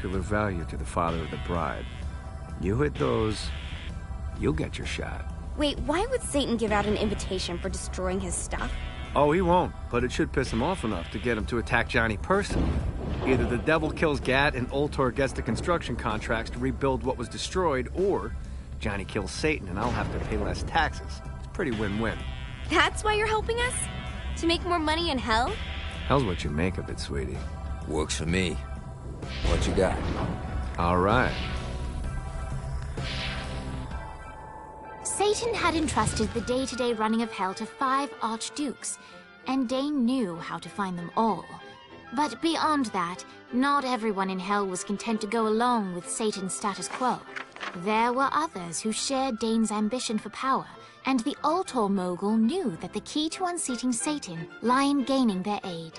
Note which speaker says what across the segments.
Speaker 1: particular value to the father of the bride. You hit those, you'll get your shot.
Speaker 2: Wait, why would Satan give out an invitation for destroying his stuff?
Speaker 1: Oh, he won't, but it should piss him off enough to get him to attack Johnny personally. Either the devil kills Gat and Ultor gets the construction contracts to rebuild what was destroyed, or Johnny kills Satan and I'll have to pay less taxes. It's pretty win-win.
Speaker 2: That's why you're helping us? To make more money in hell?
Speaker 1: Hell's what you make of it, sweetie.
Speaker 3: Works for me. What you got?
Speaker 1: All right.
Speaker 4: Satan had entrusted the day-to-day running of hell to 5 archdukes, and Dane knew how to find them all. But beyond that, not everyone in hell was content to go along with Satan's status quo. There were others who shared Dane's ambition for power, and the Ultor mogul knew that the key to unseating Satan lay in gaining their aid.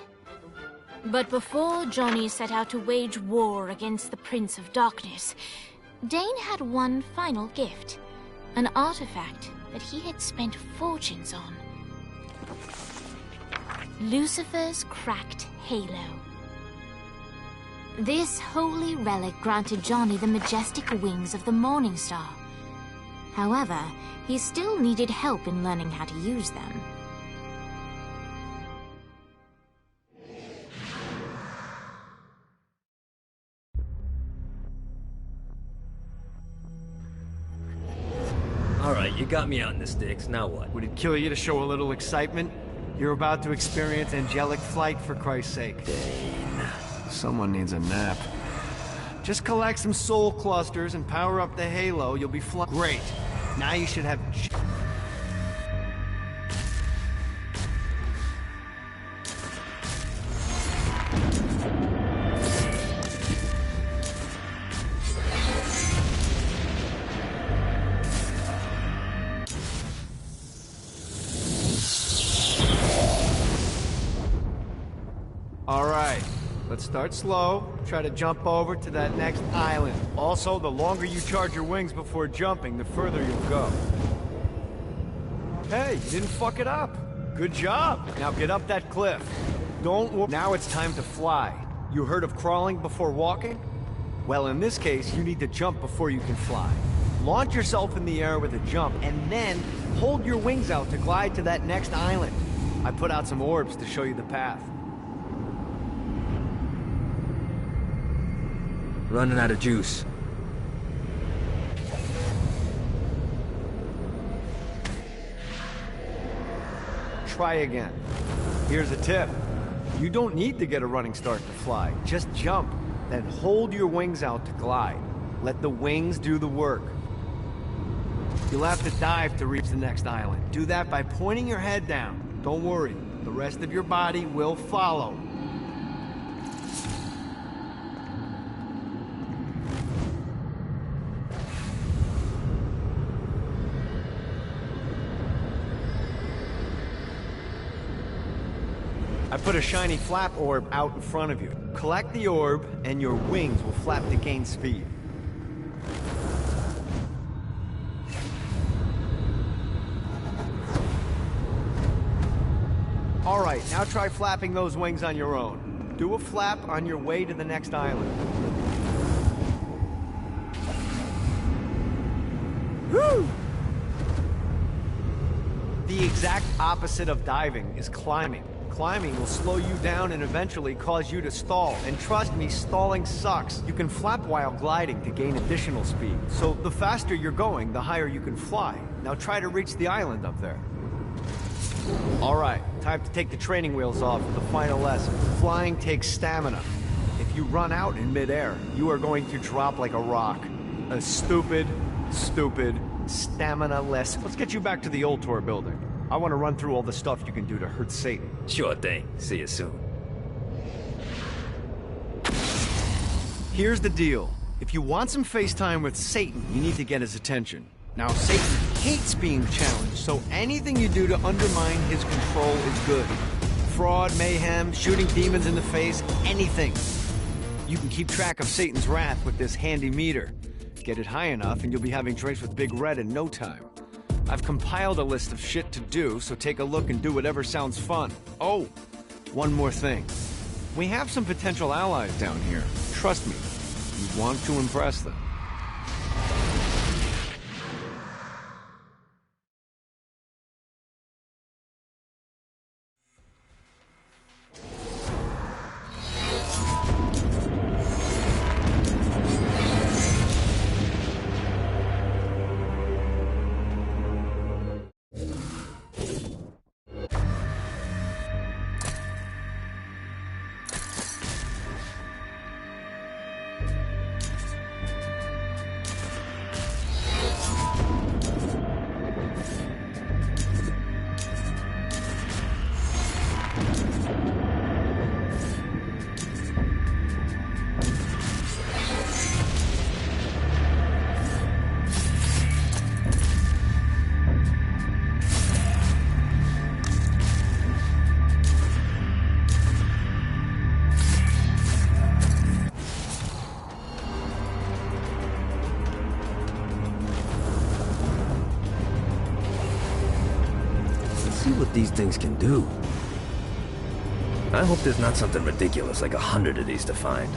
Speaker 4: But before Johnny set out to wage war against the Prince of Darkness, Dane had one final gift. An artifact that he had spent fortunes on. Lucifer's cracked halo. This holy relic granted Johnny the majestic wings of the Morning Star. However, he still needed help in learning how to use them.
Speaker 5: Alright, you got me out in the sticks, now what?
Speaker 6: Would it kill you to show a little excitement? You're about to experience angelic flight, for Christ's sake.
Speaker 1: Someone needs a nap.
Speaker 6: Just collect some soul clusters and power up the halo, you'll be flying. Great. Now you should have... Let's start slow. Try to jump over to that next island. Also, the longer you charge your wings before jumping, the further you'll go. Hey, you didn't fuck it up. Good job. Now get up that cliff. Now it's time to fly. You heard of crawling before walking? Well, in this case, you need to jump before you can fly. Launch yourself in the air with a jump, and then hold your wings out to glide to that next island. I put out some orbs to show you the path.
Speaker 5: Running out of juice.
Speaker 6: Try again. Here's a tip. You don't need to get a running start to fly. Just jump, then hold your wings out to glide. Let the wings do the work. You'll have to dive to reach the next island. Do that by pointing your head down. Don't worry, the rest of your body will follow. I put a shiny flap orb out in front of you. Collect the orb, and your wings will flap to gain speed. Alright, now try flapping those wings on your own. Do a flap on your way to the next island. Woo! The exact opposite of diving is climbing. Climbing will slow you down and eventually cause you to stall. And trust me, stalling sucks. You can flap while gliding to gain additional speed. So the faster you're going, the higher you can fly. Now try to reach the island up there. Alright, time to take the training wheels off for the final lesson. Flying takes stamina. If you run out in midair, you are going to drop like a rock. A stupid stamina-less. Let's get you back to the Ultor building. I want to run through all the stuff you can do to hurt Satan.
Speaker 5: Sure thing. See you soon.
Speaker 6: Here's the deal. If you want some FaceTime with Satan, you need to get his attention. Now, Satan hates being challenged, so anything you do to undermine his control is good. Fraud, mayhem, shooting demons in the face, anything. You can keep track of Satan's wrath with this handy meter. Get it high enough and you'll be having drinks with Big Red in no time. I've compiled a list of shit to do, so take a look and do whatever sounds fun. Oh, one more thing. We have some potential allies down here. Trust me, You want to impress them.
Speaker 5: See what these things can do. I hope there's not something ridiculous like 100 of these to find.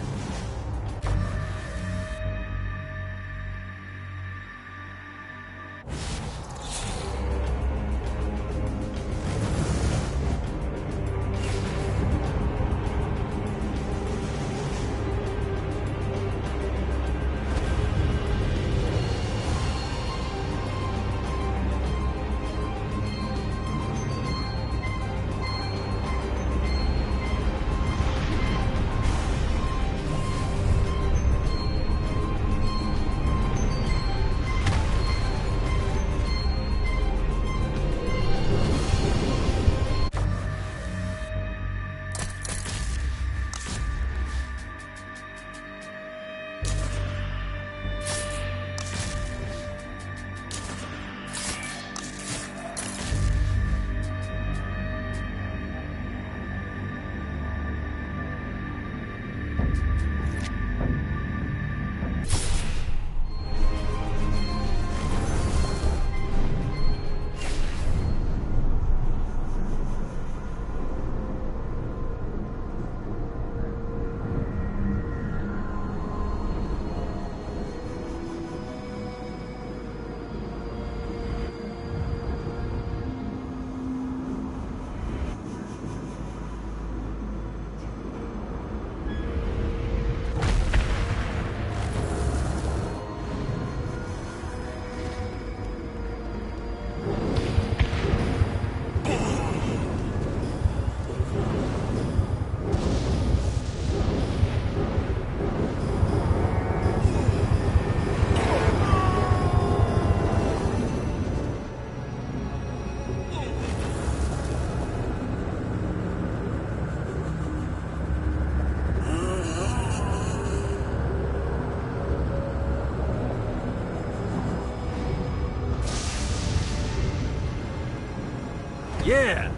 Speaker 5: Yeah!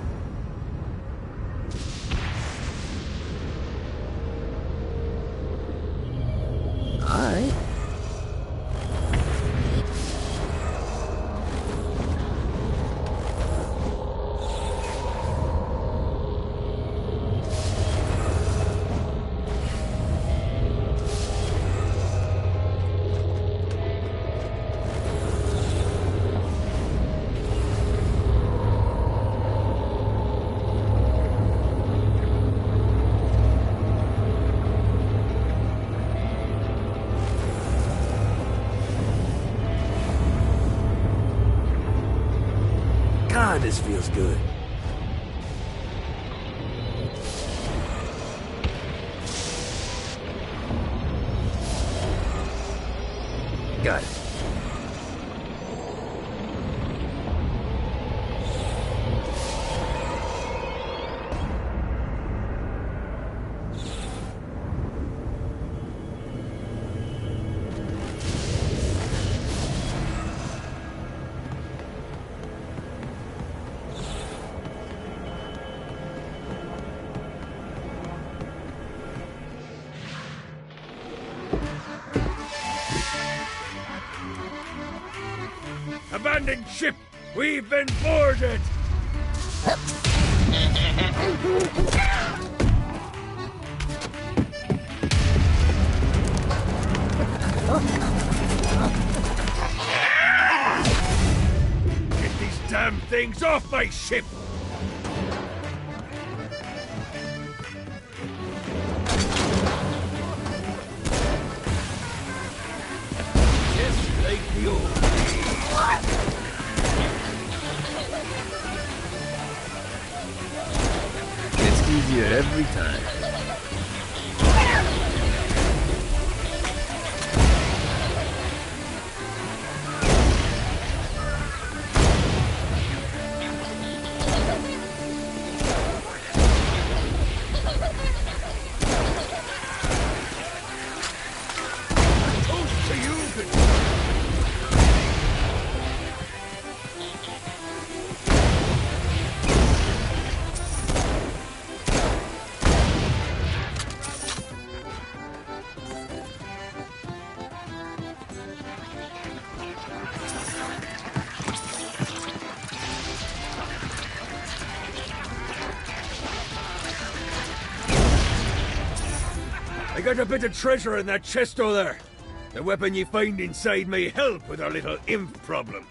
Speaker 5: Alright. God, this feels good. Got it.
Speaker 7: Abandoned ship! We've been boarded! Get these damn things off my ship! Just like the old days.
Speaker 5: It's easier every time.
Speaker 7: Toast to you, good. I got a bit of treasure in that chest over there. The weapon you find inside may help with our little imp problem.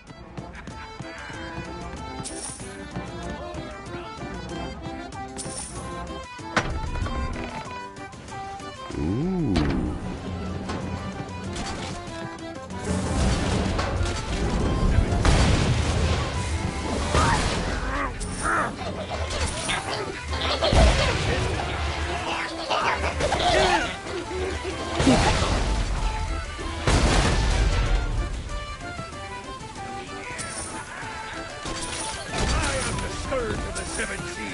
Speaker 7: I am the scourge of the seven seas.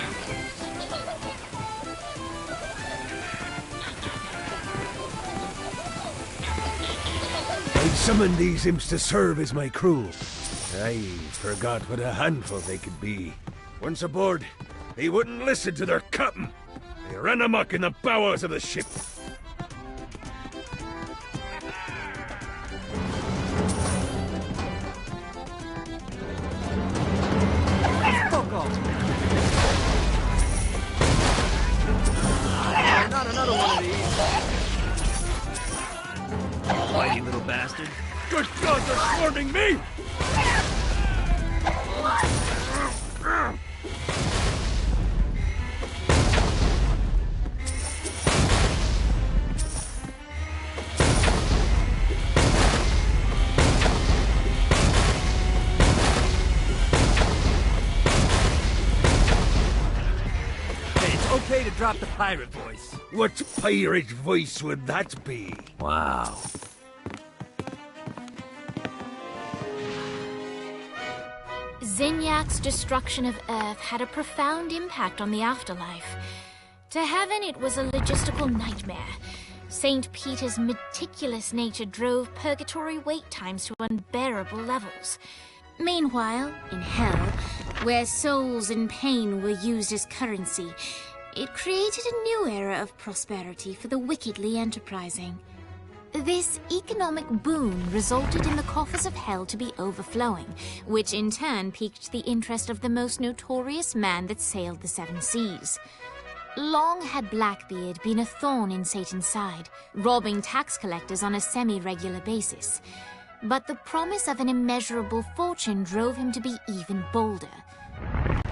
Speaker 7: I summoned these imps to serve as my crew. I forgot what a handful they could be. Once aboard, they wouldn't listen to their captain. They ran amok in the bowels of the ship.
Speaker 6: Fuck off! Not another one of these.
Speaker 5: Whitey little bastard.
Speaker 7: Good God, they're swarming me!
Speaker 8: Hey, it's okay to drop the pirate voice.
Speaker 7: What pirate voice would that be?
Speaker 5: Wow.
Speaker 4: Zinyak's destruction of Earth had a profound impact on the afterlife. To heaven, it was a logistical nightmare. St. Peter's meticulous nature drove purgatory wait times to unbearable levels. Meanwhile, in hell, where souls in pain were used as currency, it created a new era of prosperity for the wickedly enterprising. This economic boon resulted in the coffers of hell to be overflowing, which in turn piqued the interest of the most notorious man that sailed the seven seas. Long had Blackbeard been a thorn in Satan's side, robbing tax collectors on a semi-regular basis. But the promise of an immeasurable fortune drove him to be even bolder.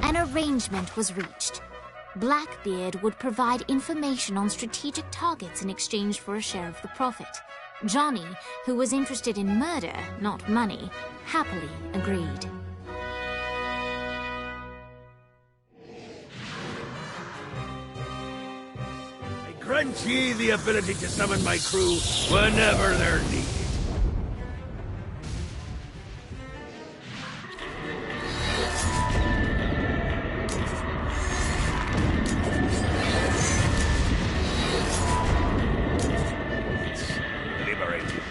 Speaker 4: An arrangement was reached. Blackbeard would provide information on strategic targets in exchange for a share of the profit. Johnny, who was interested in murder, not money, happily agreed.
Speaker 7: I grant ye the ability to summon my crew whenever they're needed. Liberated.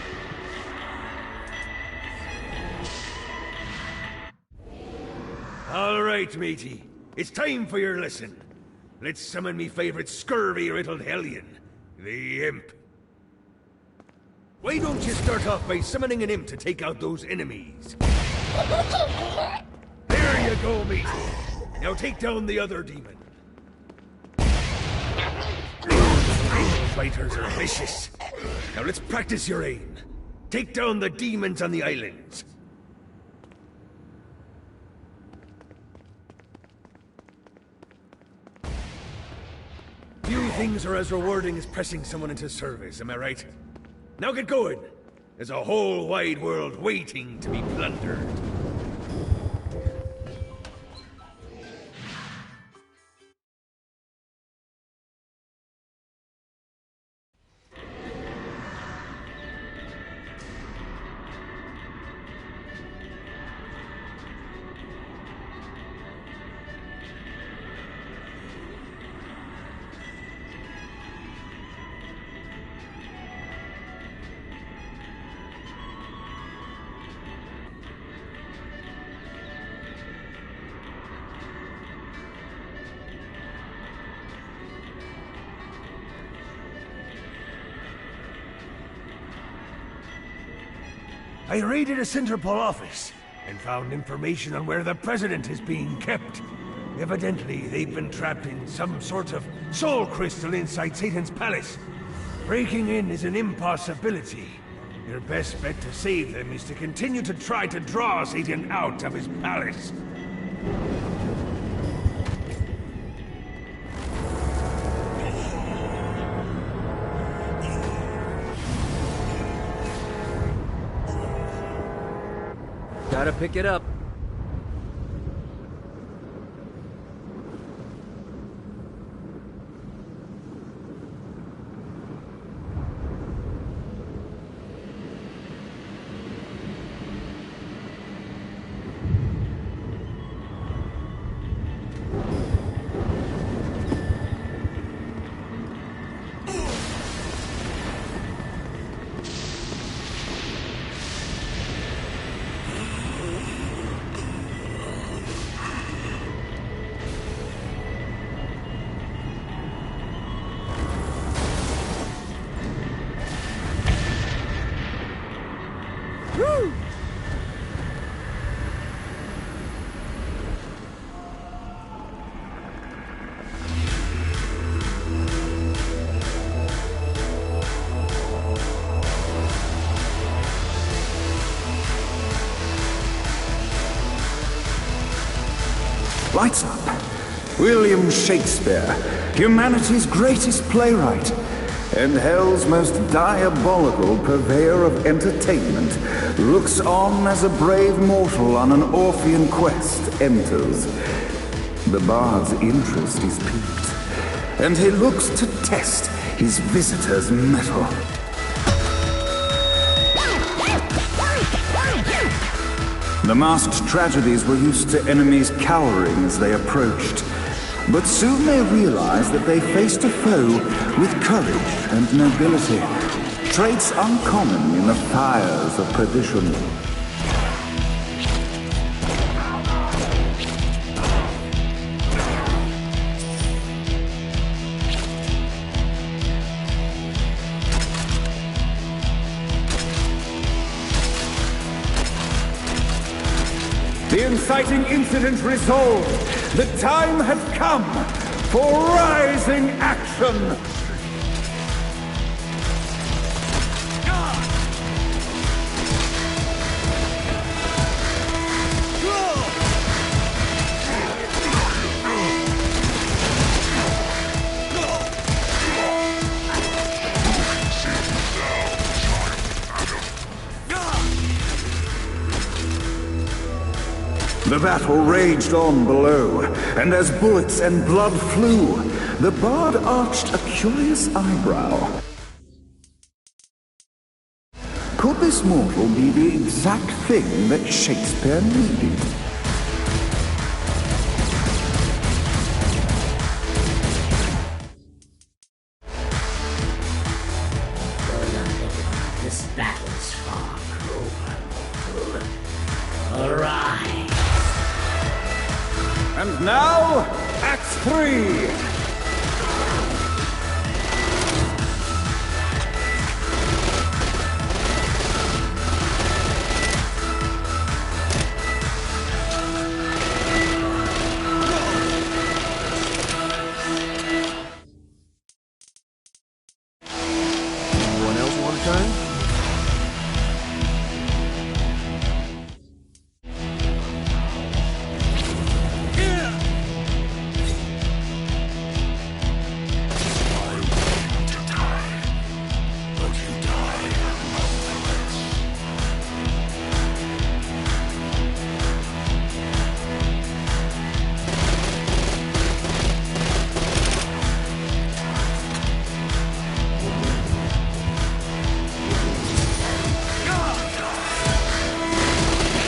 Speaker 7: All right, matey. It's time for your lesson. Let's summon me favorite scurvy-riddled hellion, the Imp. Why don't you start off by summoning an imp to take out those enemies? There you go, matey. Now take down the other demon. Fighters are vicious. Now let's practice your aim. Take down the demons on the islands. Few things are as rewarding as pressing someone into service, am I right? Now get going! There's a whole wide world waiting to be plundered. I raided a Centerpol office and found information on where the President is being kept. Evidently, they've been trapped in some sort of soul crystal inside Satan's palace. Breaking in is an impossibility. Your best bet to save them is to continue to try to draw Satan out of his palace.
Speaker 8: Gotta pick it up.
Speaker 9: Lights up. William Shakespeare, humanity's greatest playwright, and hell's most diabolical purveyor of entertainment, looks on as a brave mortal on an Orphean quest enters. The bard's interest is piqued, and he looks to test his visitor's mettle. The masked tragedies were used to enemies cowering as they approached, but soon they realized that they faced a foe with courage and nobility, traits uncommon in the fires of perdition. The inciting incident resolved. The time had come for rising action. The battle raged on below, and as bullets and blood flew, the bard arched a curious eyebrow. Could this mortal be the exact thing that Shakespeare needed?
Speaker 10: This battle's far crueler. Arise!
Speaker 9: And now, Act 3!
Speaker 6: Anyone else want a turn?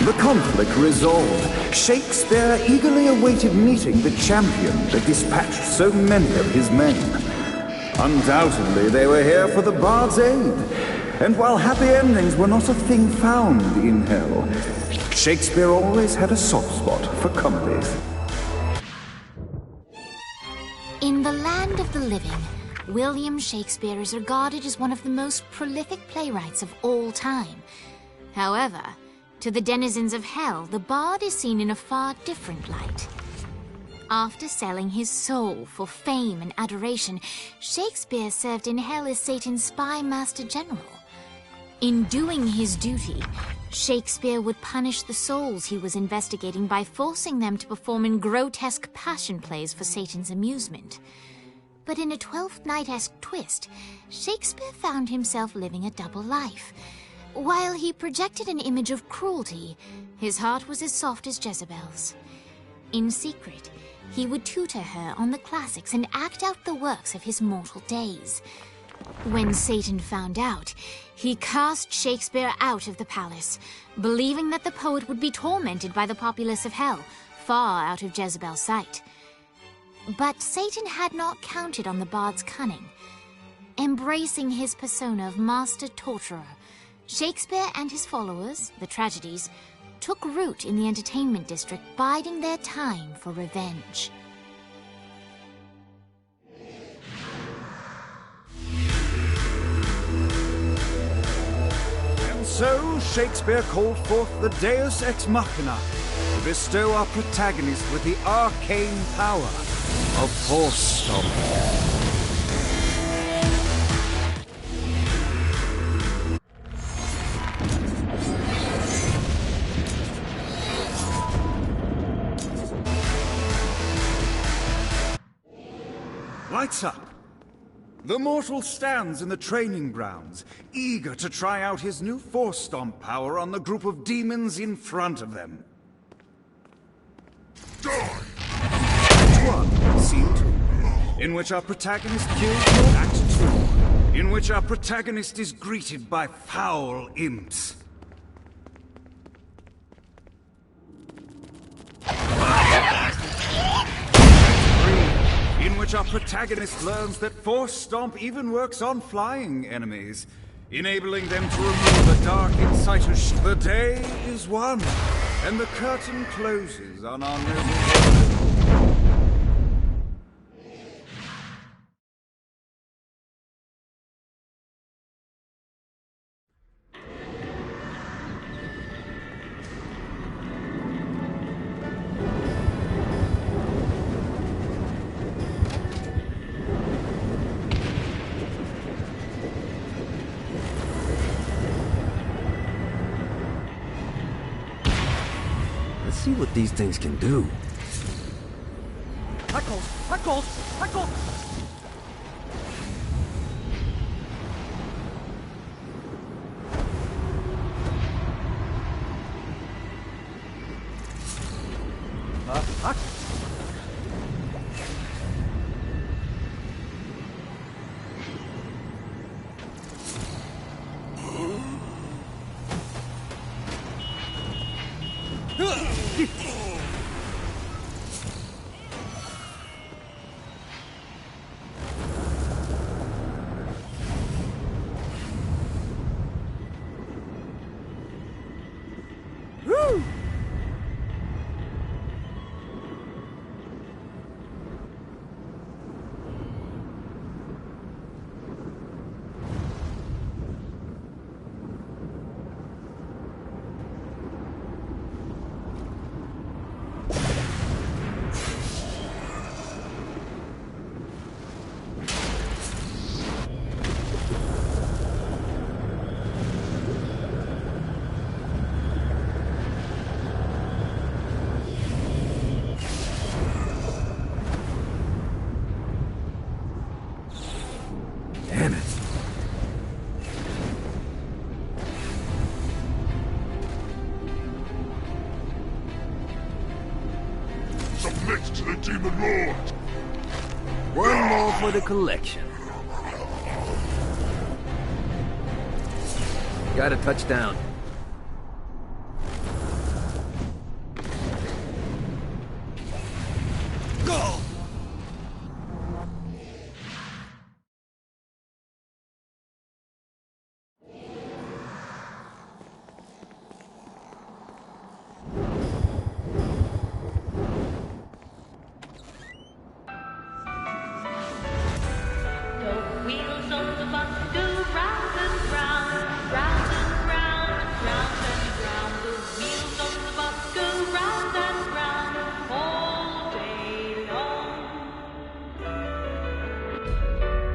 Speaker 9: The conflict resolved, Shakespeare eagerly awaited meeting the champion that dispatched so many of his men. Undoubtedly, they were here for the Bard's aid. And while happy endings were not a thing found in hell, Shakespeare always had a soft spot for comedies.
Speaker 4: In the land of the living, William Shakespeare is regarded as one of the most prolific playwrights of all time. However, to the denizens of hell, the bard is seen in a far different light. After selling his soul for fame and adoration, Shakespeare served in hell as Satan's spy master general. In doing his duty, Shakespeare would punish the souls he was investigating by forcing them to perform in grotesque passion plays for Satan's amusement. But in a Twelfth Night-esque twist, Shakespeare found himself living a double life. While he projected an image of cruelty, his heart was as soft as Jezebel's. In secret, he would tutor her on the classics and act out the works of his mortal days. When Satan found out, he cast Shakespeare out of the palace, believing that the poet would be tormented by the populace of hell, far out of Jezebel's sight. But Satan had not counted on the bard's cunning. Embracing his persona of master torturer, Shakespeare and his followers, the tragedies, took root in the entertainment district, biding their time for revenge.
Speaker 9: And so Shakespeare called forth the Deus Ex Machina to bestow our protagonist with the arcane power of Force Stomp. Lights up. The mortal stands in the training grounds, eager to try out his new Force Stomp power on the group of demons in front of them. Act 1, Scene 2, in which our protagonist kills. Act 2, in which our protagonist is greeted by foul imps. In which our protagonist learns that Force Stomp even works on flying enemies, enabling them to remove the dark inciters. The day is won, and the curtain closes on our noble hero.
Speaker 5: Let's see what these things can do.
Speaker 8: Huckles! Huckles! Huckles! Huck?
Speaker 5: Damn it.
Speaker 11: Submit to the Demon Lord!
Speaker 5: One more for the collection. Got a touchdown.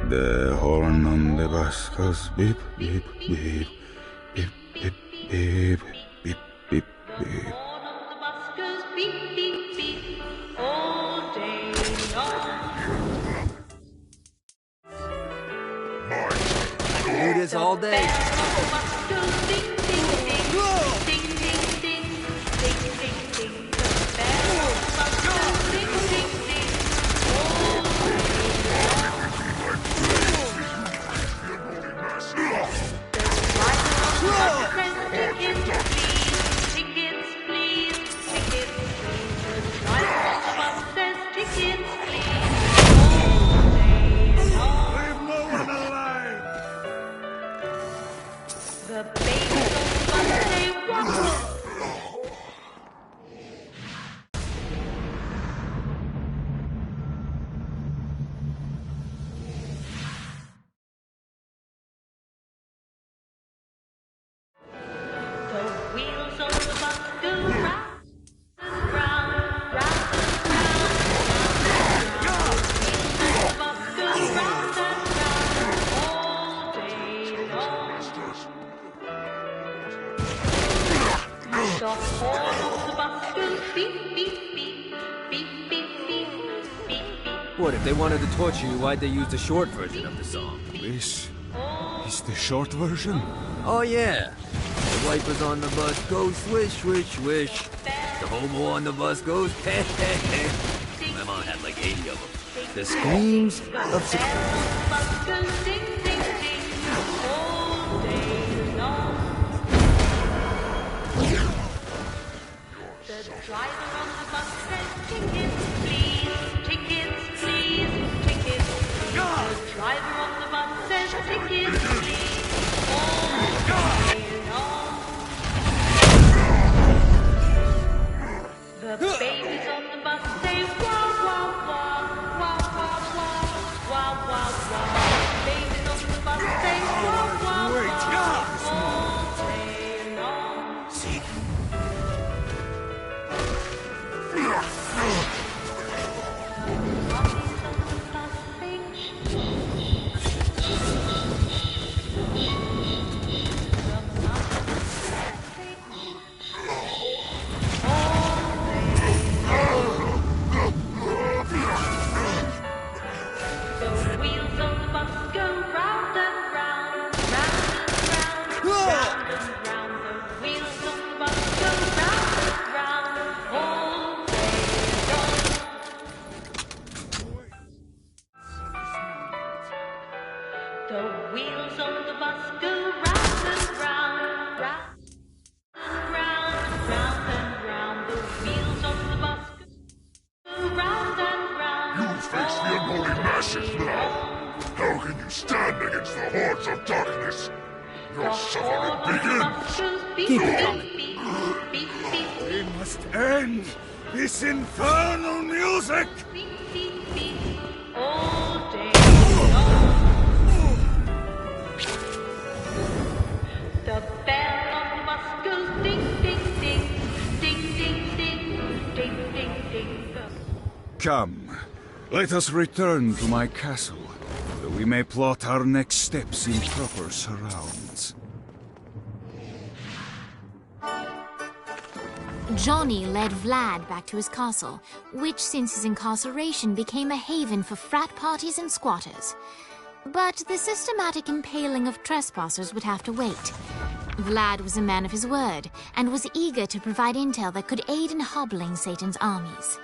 Speaker 9: The horn on the bus goes beep, beep, beep, beep, beep, beep, beep, beep, beep.
Speaker 3: I can do this all day. What, if they wanted to torture you, why'd they use the short version of the song?
Speaker 9: This is the short version?
Speaker 3: Oh, yeah. The wipers on the bus go swish, swish, swish. The hobo on the bus goes hey, hey, hey. My mom had like 80 of them. The screams of surprise.
Speaker 11: How can you stand against the hordes of darkness? Your suffering begins!
Speaker 3: Keep it coming.
Speaker 7: We must end this infernal music!
Speaker 12: The bell on the bus goes ding, ding, ding, ding, ding, ding, ding, ding, ding.
Speaker 9: Come, let us return to my castle, where we may plot our next steps in proper surrounds.
Speaker 4: Johnny led Vlad back to his castle, which since his incarceration became a haven for frat parties and squatters. But the systematic impaling of trespassers would have to wait. Vlad was a man of his word, and was eager to provide intel that could aid in hobbling Satan's armies.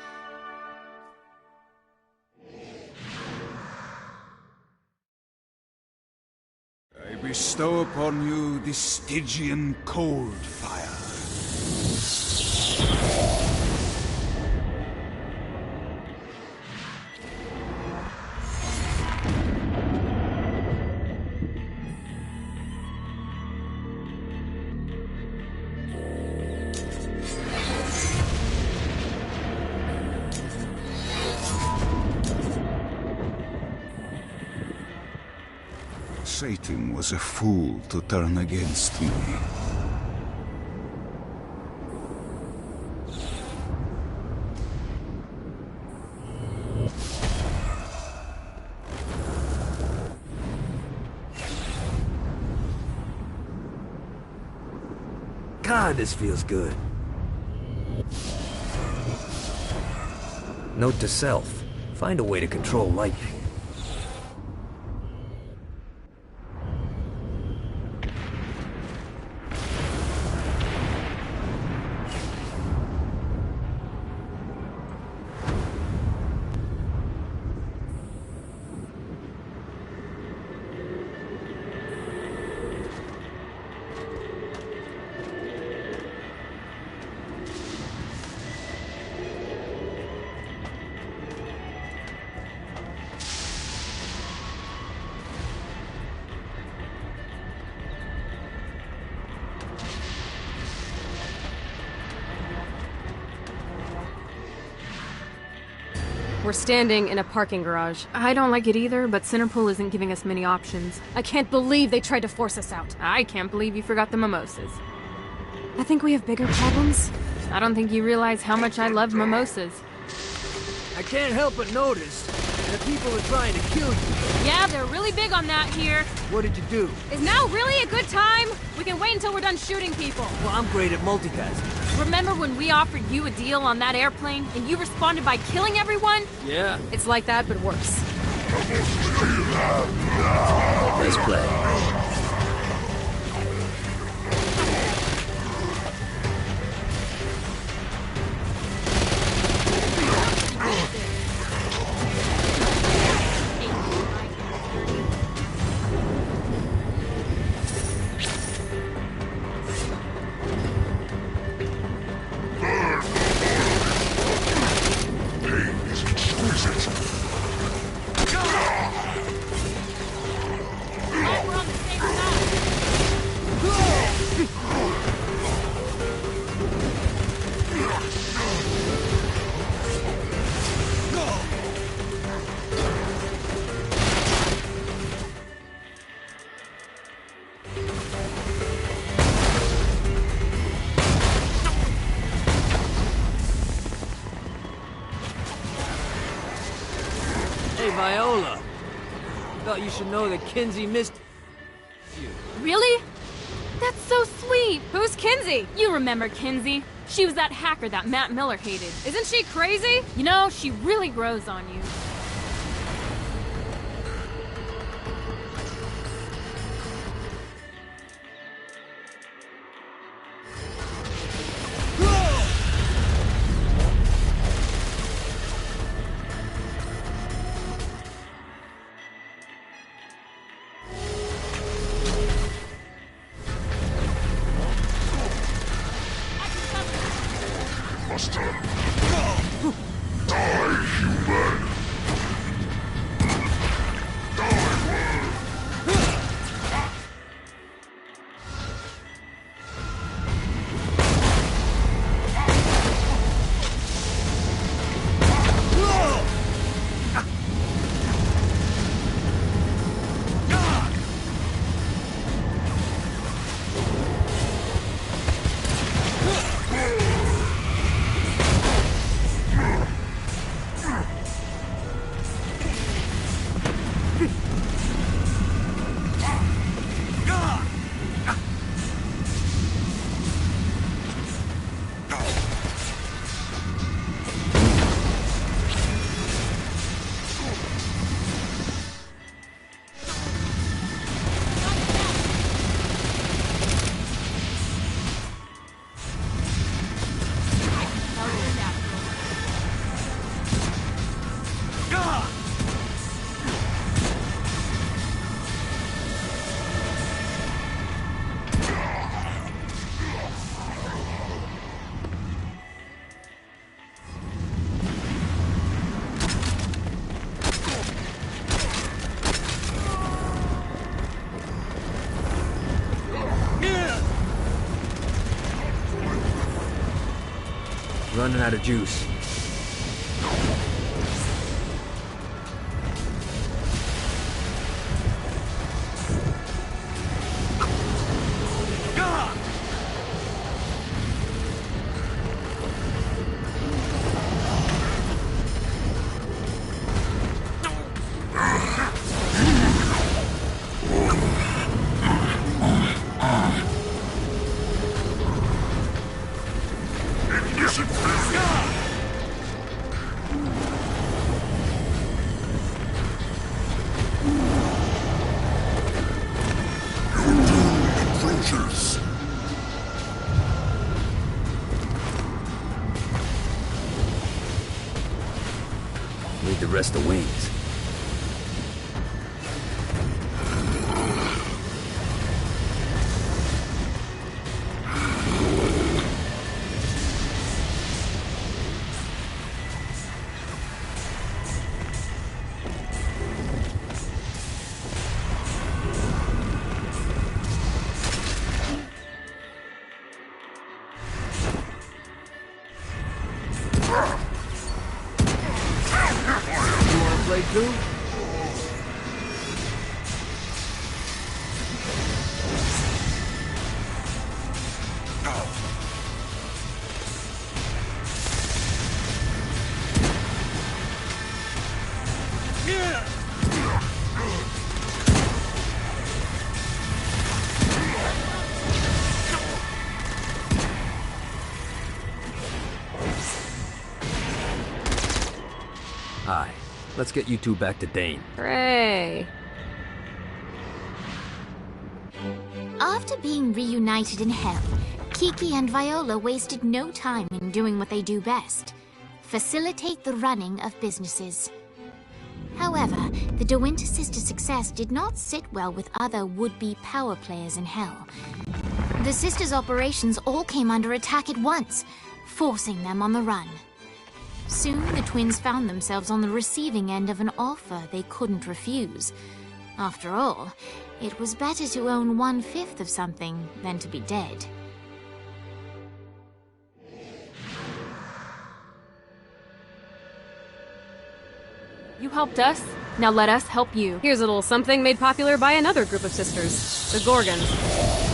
Speaker 9: I bestow upon you the Stygian cold fire. Satan was a fool to turn against me.
Speaker 5: God, this feels good. Note to self. Find a way to control lightning.
Speaker 13: We're standing in a parking garage. I don't like it either, but Centerpool isn't giving us many options. I can't believe they tried to force us out. I can't believe you forgot the mimosas.
Speaker 2: I think we have bigger problems.
Speaker 13: I don't think you realize how much I love mimosas.
Speaker 8: I can't help but notice that people are trying to kill you.
Speaker 13: Yeah, they're really big on that here.
Speaker 8: What did you do?
Speaker 13: Is now really a good time? We can wait until we're done shooting people.
Speaker 8: Well, I'm great at multitasking.
Speaker 13: Remember when we offered you a deal on that airplane and you responded by killing everyone?
Speaker 8: Yeah.
Speaker 13: It's like that, but worse.
Speaker 3: Nice play.
Speaker 8: Hey, Viola. Thought you should know that Kinsey missed you.
Speaker 13: Really? That's so sweet. Who's Kinsey? You remember Kinsey. She was that hacker that Matt Miller hated. Isn't she crazy? You know, she really grows on you.
Speaker 11: Buster. Die, human!
Speaker 5: Running out of juice.
Speaker 3: to rest the wings.
Speaker 8: Play too?
Speaker 3: Hi. Let's get you two back to Dane.
Speaker 13: Hooray.
Speaker 4: After being reunited in Hell, Kiki and Viola wasted no time in doing what they do best: facilitate the running of businesses. However, the De Winter sisters' success did not sit well with other would-be power players in Hell. The sisters' operations all came under attack at once, forcing them on the run. Soon, the twins found themselves on the receiving end of an offer they couldn't refuse. After all, it was better to own 1/5 of something than to be dead.
Speaker 13: You helped us, now let us help you. Here's a little something made popular by another group of sisters, the Gorgons.